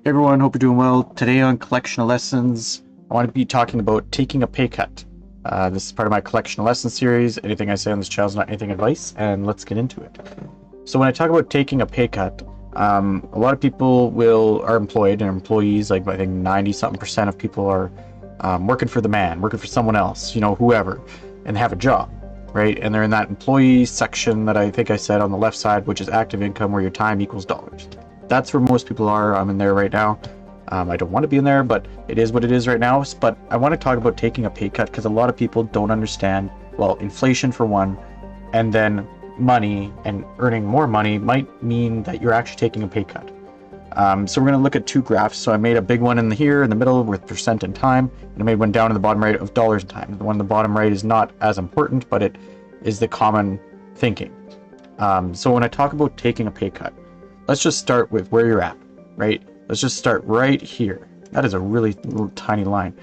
Hey everyone, hope you're doing well. Today on Collection of Lessons, I want to be talking about taking a pay cut. This is part of my Collection of Lessons series. Anything I say on this channel is not anything advice, and let's get into it. So when I talk about taking a pay cut, a lot of people are employed and employees. Like I think 90-something% of people are working for the man, working for someone else, whoever, and have a job, right? And they're in that employee section that I think I said on the left side, which is active income, where your time equals dollars. That's where most people are. I'm in there right now. I don't want to be in there, but it is what it is right now. But I want to talk about taking a pay cut because a lot of people don't understand, well, inflation for one, and then money and earning more money might mean that you're actually taking a pay cut. So we're going to look at two graphs. So I made a big one in the middle with percent and time, and I made one down in the bottom right of dollars and time. The one in the bottom right is not as important, but it is the common thinking. So when I talk about taking a pay cut, let's just start with where you're at, right? Let's just start right here. That is a really little tiny line.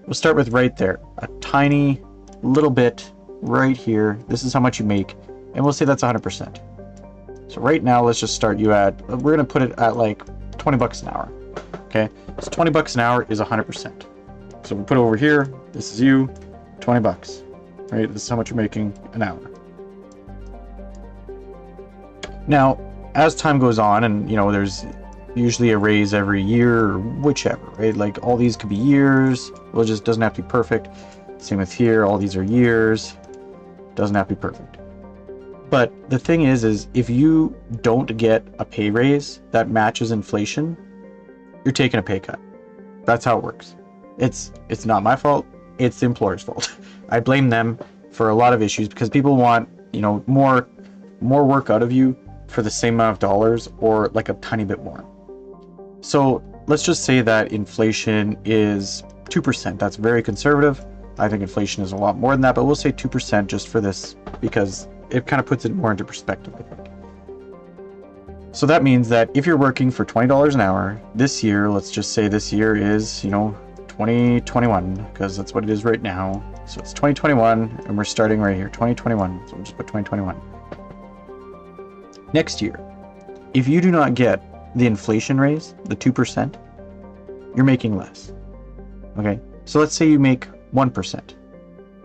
We'll start with right there, a tiny little bit right here. This is how much you make, and we'll say that's 100%. So right now, let's just start you at, we're gonna put it at like 20 bucks an hour, okay? So 20 bucks an hour is 100%. So we put it over here, this is you, 20 bucks, right? This is how much you're making an hour. Now, as time goes on, and there's usually a raise every year or whichever, right? Like all these could be years. Well, it just doesn't have to be perfect. Same with here, all these are years. Doesn't have to be perfect. But the thing is if you don't get a pay raise that matches inflation, you're taking a pay cut. That's how it works. It's not my fault. It's the employer's fault. I blame them for a lot of issues because people want, more work out of you for the same amount of dollars or like a tiny bit more. So let's just say that inflation is 2%. That's very conservative. I think inflation is a lot more than that, but we'll say 2% just for this because it kind of puts it more into perspective, I think. So that means that if you're working for $20 an hour this year, let's just say this year is, 2021, because that's what it is right now. So it's 2021 and we're starting right here, 2021. So we'll just put 2021. Next year, if you do not get the inflation raise, the 2%, you're making less. Okay, so let's say you make 1%,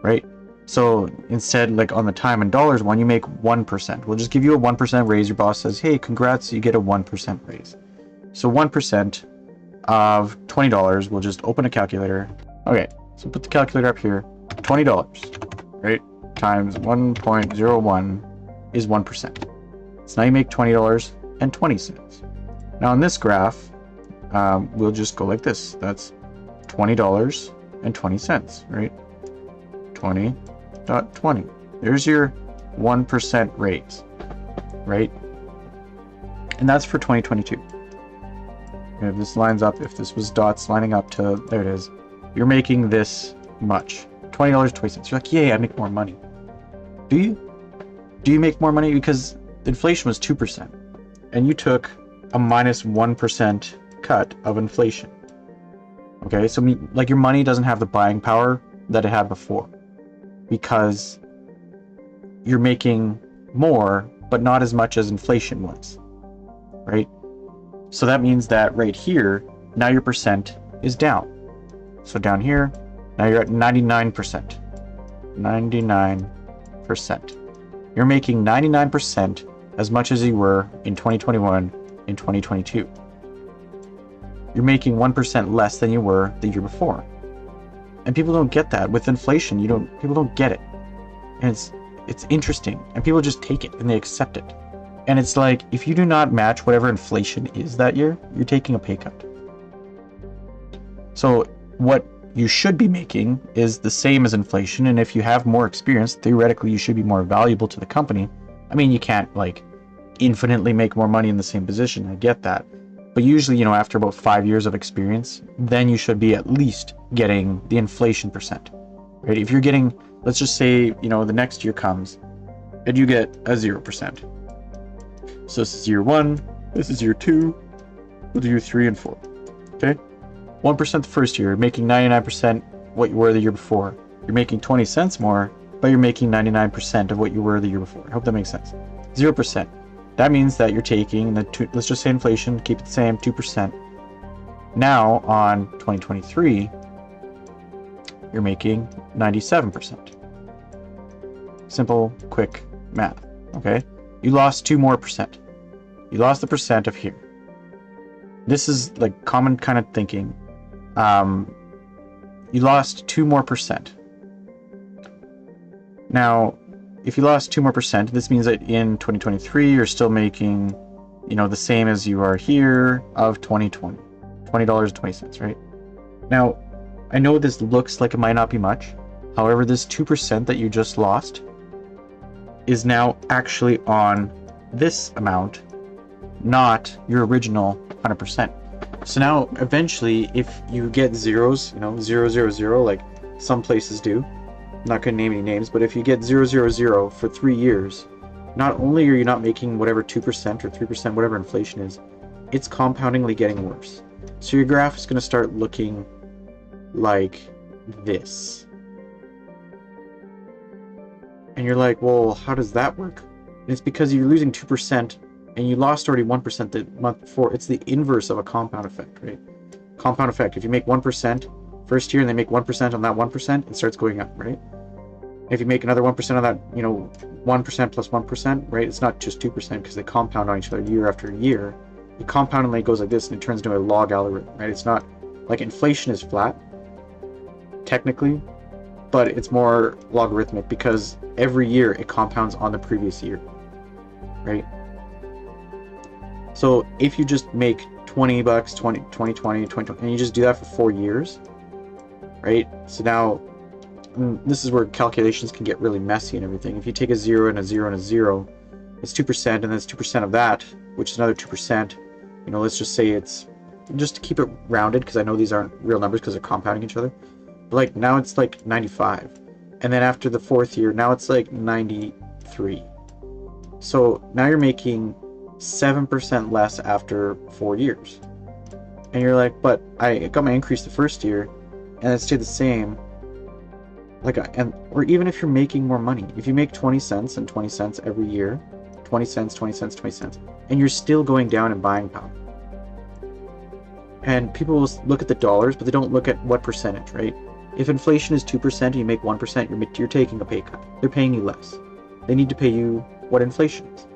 right? So instead, like on the time and dollars one, you make 1%. We'll just give you a 1% raise. Your boss says, hey, congrats, you get a 1% raise. So 1% of $20, we'll just open a calculator. Okay, so put the calculator up here. $20, right, times 1.01 is 1%. So now you make $20.20. Now on this graph, we'll just go like this. That's $20.20, right? 20.20. There's your 1% raise, right? And that's for 2022. Okay, if this lines up, if this was dots lining up to, there it is, you're making this much. $20.20. You're like, yay, I make more money. Do you? Do you make more money? Because inflation was 2%, and you took a minus 1% cut of inflation. Okay, so like your money doesn't have the buying power that it had before because you're making more, but not as much as inflation was, right? So that means that right here, now your percent is down. So down here, now you're at 99%. 99%. You're making 99% as much as you were in 2021 in 2022. You're making 1% less than you were the year before. And people don't get that. With inflation, people don't get it. And it's interesting. And people just take it and they accept it. And it's like, if you do not match whatever inflation is that year, you're taking a pay cut. So what you should be making is the same as inflation. And if you have more experience, theoretically, you should be more valuable to the company. I mean, you can't like infinitely make more money in the same position. I get that. But usually, after about 5 years of experience, then you should be at least getting the inflation percent, right? If you're getting, let's just say, the next year comes and you get a 0%. So this is year 1, this is year 2, we'll do year 3 and 4, okay? 1% the first year, making 99% what you were the year before. You're making 20 cents more, but you're making 99% of what you were the year before. I hope that makes sense. 0%. That means that you're taking let's just say inflation, keep it the same, 2%. Now on 2023, you're making 97%. Simple, quick math, okay? You lost 2 more percent. You lost the percent of here. This is like common kind of thinking. You lost 2 more percent. Now, if you lost 2 more percent, this means that in 2023, you're still making, you know, the same as you are here of 2020, $20.20, right? Now, I know this looks like it might not be much. However, this 2% that you just lost is now actually on this amount, not your original 100%. So now, eventually, if you get zeros, you know, 0, 0, 0, like some places do, I'm not going to name any names, but if you get 0, 0, 0 for 3 years, not only are you not making whatever 2% or 3%, whatever inflation is, it's compoundingly getting worse. So your graph is going to start looking like this. And you're like, well, how does that work? And it's because you're losing 2% and you lost already 1% the month before. It's the inverse of a compound effect, right? Compound effect. If you make 1% first year and they make 1% on that 1%, it starts going up, right? If you make another 1% on that, you know, 1% plus 1%, right? It's not just 2% because they compound on each other year after year. The compoundingly goes like this and it turns into a log algorithm, right? It's not like inflation is flat, technically, but it's more logarithmic because every year it compounds on the previous year, right? So if you just make $20, 20, and you just do that for 4 years, right? So now this is where calculations can get really messy and everything. If you take a 0 and a 0 and a 0, it's 2%, and then it's 2% of that, which is another 2%. You know, let's just say it's, just to keep it rounded, because I know these aren't real numbers because they're compounding each other. But like now it's like 95. And then after the 4th year, now it's like 93. So now you're making 7% less after 4 years. And you're like, but I got my increase the first year and it stayed the same. Like, or even if you're making more money, if you make 20 cents and 20 cents every year, 20 cents, 20 cents, 20 cents, and you're still going down in buying power. And people will look at the dollars, but they don't look at what percentage, right? If inflation is 2% and you make 1%, you're taking a pay cut. They're paying you less. They need to pay you what inflation is.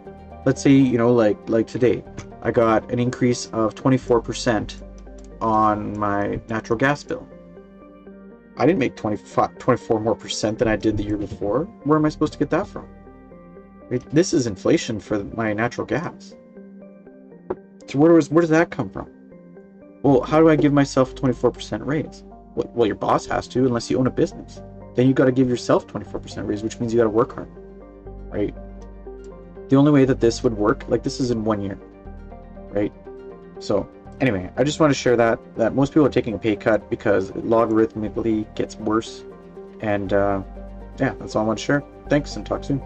Let's say, you know, like today, I got an increase of 24% on my natural gas bill. I didn't make 24 more percent than I did the year before. Where am I supposed to get that from? Right? This is inflation for my natural gas. So where does that come from? Well, how do I give myself a 24% raise? Well, your boss has to, unless you own a business. Then you got to give yourself 24% raise, which means you got to work hard, right? The only way that this would work, like this is in 1 year, right? So anyway, I just want to share that most people are taking a pay cut because it logarithmically gets worse. And yeah, that's all I want to share. Thanks, and talk soon.